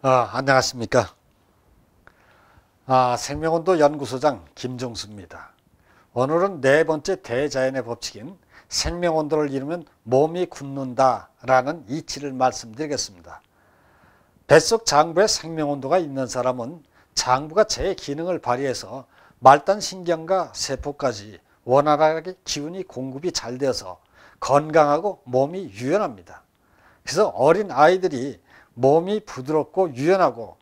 안녕하십니까. 생명온도 연구소장 김종수입니다. 오늘은 네 번째 대자연의 법칙인 생명온도를 잃으면 몸이 굳는다 라는 이치를 말씀드리겠습니다. 뱃속 장부에 생명온도가 있는 사람은 장부가 제 기능을 발휘해서 말단신경과 세포까지 원활하게 기운이 공급이 잘 되어서 건강하고 몸이 유연합니다. 그래서 어린 아이들이 몸이 부드럽고 유연하고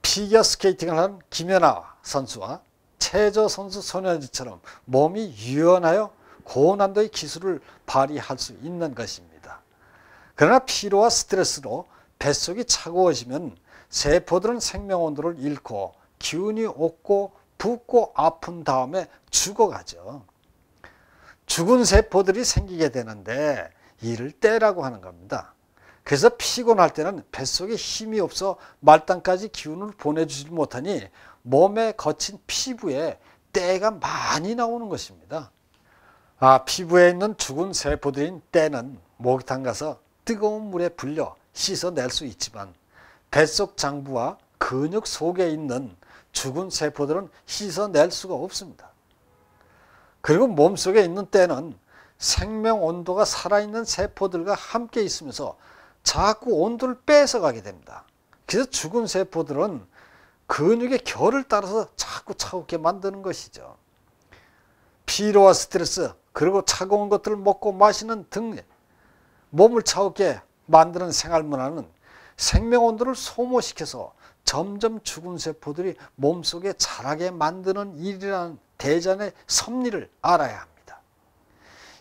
피겨스케이팅을 하는 김연아 선수와 체조 선수 손현주처럼 몸이 유연하여 고난도의 기술을 발휘할 수 있는 것입니다. 그러나 피로와 스트레스로 뱃속이 차가워지면 세포들은 생명온도를 잃고 기운이 없고 붓고 아픈 다음에 죽어가죠. 죽은 세포들이 생기게 되는데 이를 때라고 하는 겁니다. 그래서 피곤할 때는 뱃속에 힘이 없어 말단까지 기운을 보내주지 못하니 몸에 거친 피부에 때가 많이 나오는 것입니다. 피부에 있는 죽은 세포들인 때는 목욕탕 가서 뜨거운 물에 불려 씻어낼 수 있지만 뱃속 장부와 근육 속에 있는 죽은 세포들은 씻어낼 수가 없습니다. 그리고 몸속에 있는 때는 생명 온도가 살아있는 세포들과 함께 있으면서 자꾸 온도를 뺏어가게 됩니다. 그래서 죽은 세포들은 근육의 결을 따라서 자꾸 차갑게 만드는 것이죠. 피로와 스트레스 그리고 차가운 것들을 먹고 마시는 등 몸을 차갑게 만드는 생활 문화는 생명 온도를 소모시켜서 점점 죽은 세포들이 몸속에 자라게 만드는 일이라는 대자연의 섭리를 알아야 합니다.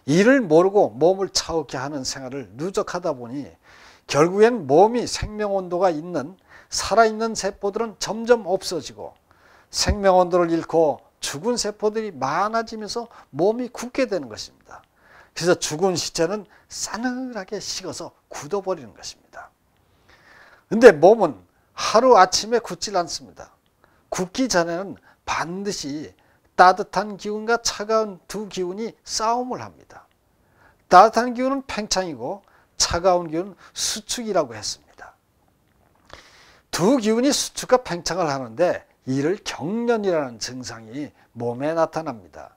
이를 모르고 몸을 차갑게 하는 생활을 누적하다 보니 결국엔 몸이 생명온도가 있는 살아있는 세포들은 점점 없어지고 생명온도를 잃고 죽은 세포들이 많아지면서 몸이 굳게 되는 것입니다. 그래서 죽은 시체는 싸늘하게 식어서 굳어버리는 것입니다. 근데 몸은 하루아침에 굳질 않습니다. 굳기 전에는 반드시 따뜻한 기운과 차가운 두 기운이 싸움을 합니다. 따뜻한 기운은 팽창이고 차가운 기운은 수축이라고 했습니다. 두 기운이 수축과 팽창을 하는데 이를 경련이라는 증상이 몸에 나타납니다.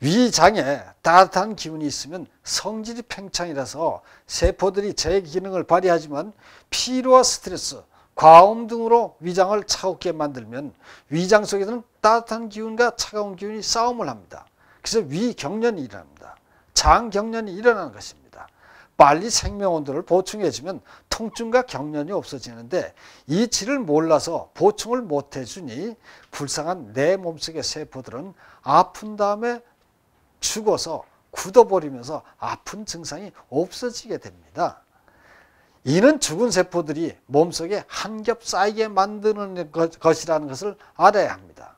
위장에 따뜻한 기운이 있으면 성질이 팽창이라서 세포들이 제 기능을 발휘하지만 피로와 스트레스, 과음 등으로 위장을 차갑게 만들면 위장 속에서는 따뜻한 기운과 차가운 기운이 싸움을 합니다. 그래서 위경련이 일어납니다. 장경련이 일어나는 것입니다. 빨리 생명온도를 보충해주면 통증과 경련이 없어지는데 이치를 몰라서 보충을 못해주니 불쌍한 내 몸속의 세포들은 아픈 다음에 죽어서 굳어버리면서 아픈 증상이 없어지게 됩니다. 이는 죽은 세포들이 몸속에 한 겹 쌓이게 만드는 것이라는 것을 알아야 합니다.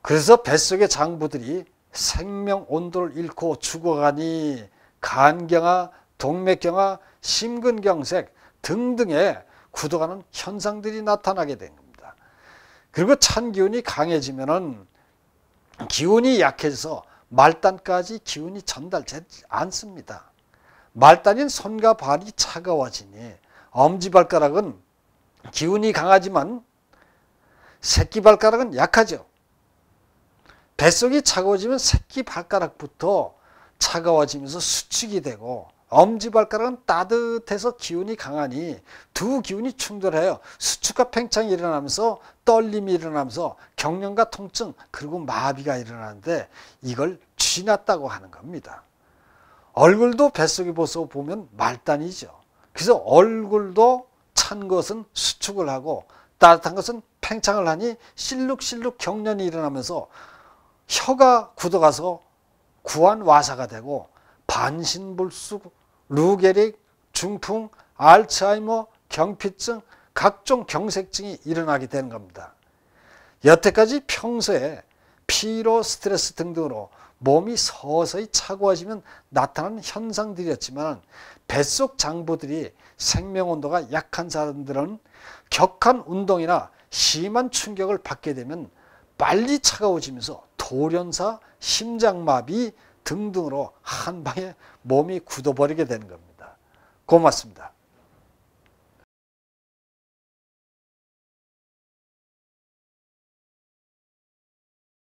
그래서 뱃속의 장부들이 생명 온도를 잃고 죽어가니 간경화, 동맥경화, 심근경색 등등의 굳어가는 현상들이 나타나게 된 겁니다. 그리고 찬 기운이 강해지면은 기운이 약해져서 말단까지 기운이 전달되지 않습니다. 말단인 손과 발이 차가워지니 엄지발가락은 기운이 강하지만 새끼발가락은 약하죠. 뱃속이 차가워지면 새끼발가락부터 차가워지면서 수축이 되고 엄지발가락은 따뜻해서 기운이 강하니 두 기운이 충돌하여 수축과 팽창이 일어나면서 떨림이 일어나면서 경련과 통증 그리고 마비가 일어나는데 이걸 쥐났다고 하는 겁니다. 얼굴도 뱃속에 보면 말단이죠. 그래서 얼굴도 찬 것은 수축을 하고 따뜻한 것은 팽창을 하니 실룩실룩 경련이 일어나면서 혀가 굳어가서 구안와사가 되고 반신불수, 루게릭, 중풍, 알츠하이머, 경피증, 각종 경색증이 일어나게 되는 겁니다. 여태까지 평소에 피로, 스트레스 등등으로 몸이 서서히 차가워지면 나타나는 현상들이었지만 뱃속 장부들이 생명온도가 약한 사람들은 격한 운동이나 심한 충격을 받게 되면 빨리 차가워지면서 돌연사, 심장마비 등등으로 한 방에 몸이 굳어버리게 되는 겁니다. 고맙습니다.